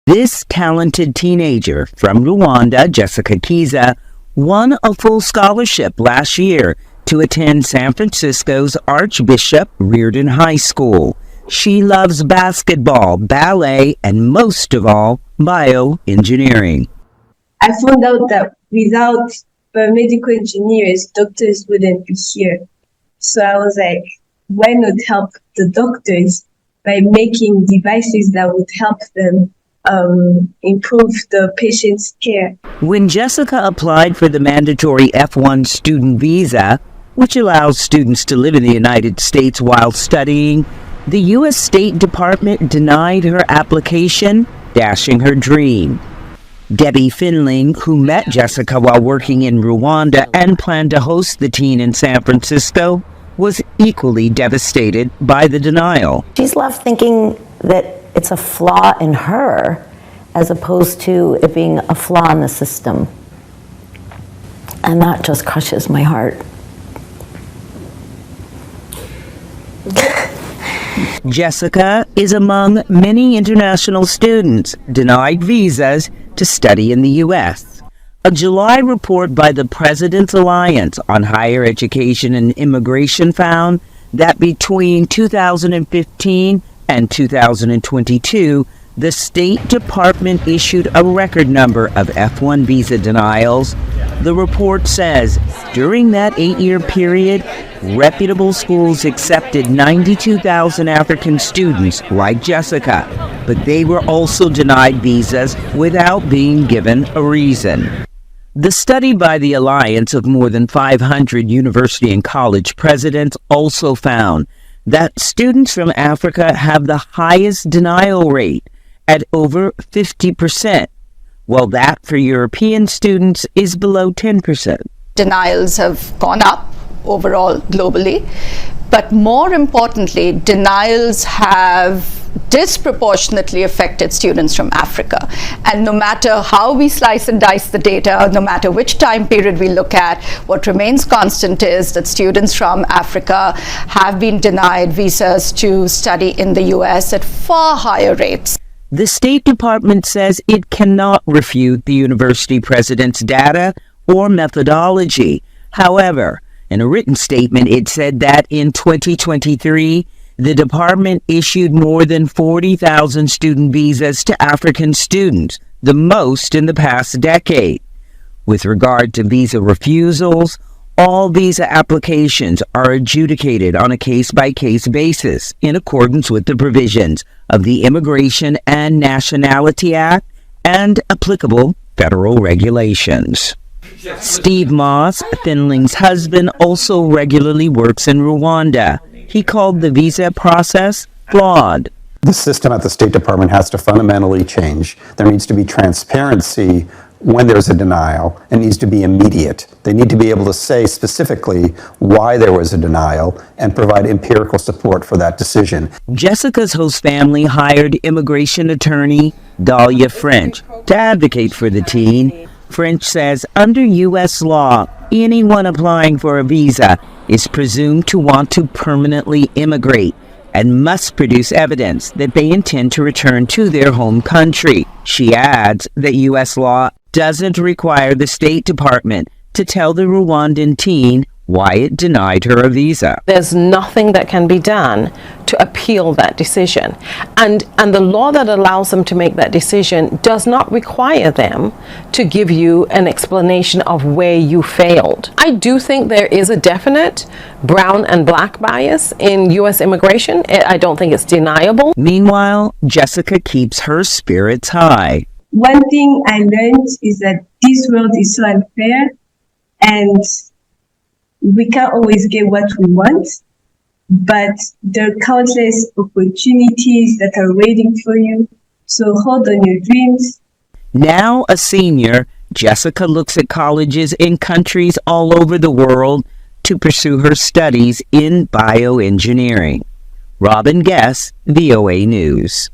This talented teenager from Rwanda, Jessica Kiza, won a full scholarship last year to attend San Francisco's Archbishop Reardon High School. She loves basketball, ballet, and most of all, bioengineering. I found out that without biomedical engineers, doctors wouldn't be here. So I was like, why not help the doctors by making devices that would help them improve the patient's care? When Jessica applied for the mandatory F-1 student visa, which allows students to live in the United States while studying, the U.S. State Department denied her application, dashing her dream. Debbie Finling, who met Jessica while working in Rwanda and planned to host the teen in San Francisco, was equally devastated by the denial. She's left thinking that it's a flaw in her as opposed to it being a flaw in the system. And that just crushes my heart. Jessica is among many international students denied visas to study in the U.S. A July report by the President's Alliance on Higher Education and Immigration found that between 2015 and 2022, the State Department issued a record number of F-1 visa denials. The report says during that 8-year period, reputable schools accepted 92,000 African students like Jessica, but they were also denied visas without being given a reason. The study by the Alliance of more than 500 university and college presidents also found that students from Africa have the highest denial rate at over 50%, while that for European students is below 10%. Denials have gone up overall globally, but more importantly, denials have disproportionately affected students from Africa. And no matter how we slice and dice the data, no matter which time period we look at, what remains constant is that students from Africa have been denied visas to study in the US at far higher rates. The State Department says it cannot refute the university president's data or methodology. However, in a written statement, it said that in 2023, the department issued more than 40,000 student visas to African students, the most in the past decade. With regard to visa refusals, all visa applications are adjudicated on a case-by-case basis in accordance with the provisions of the Immigration and Nationality Act and applicable federal regulations. Steve Moss, Finling's husband, also regularly works in Rwanda. He called the visa process flawed. The system at the State Department has to fundamentally change. There needs to be transparency when there's a denial. It needs to be immediate. They need to be able to say specifically why there was a denial and provide empirical support for that decision. Jessica's host family hired immigration attorney Dahlia French to advocate for the teen. French says under U.S. law, anyone applying for a visa is presumed to want to permanently immigrate and must produce evidence that they intend to return to their home country. She adds that U.S. law doesn't require the State Department to tell the Rwandan teen why it denied her a visa. There's nothing that can be done to appeal that decision. And the law that allows them to make that decision does not require them to give you an explanation of where you failed. I do think there is a definite brown and black bias in U.S. immigration. I don't think it's deniable. Meanwhile, Jessica keeps her spirits high. One thing I learned is that this world is so unfair and we can't always get what we want, but there are countless opportunities that are waiting for you. So hold on your dreams. Now a senior, Jessica looks at colleges in countries all over the world to pursue her studies in bioengineering. Robin Guess, VOA News.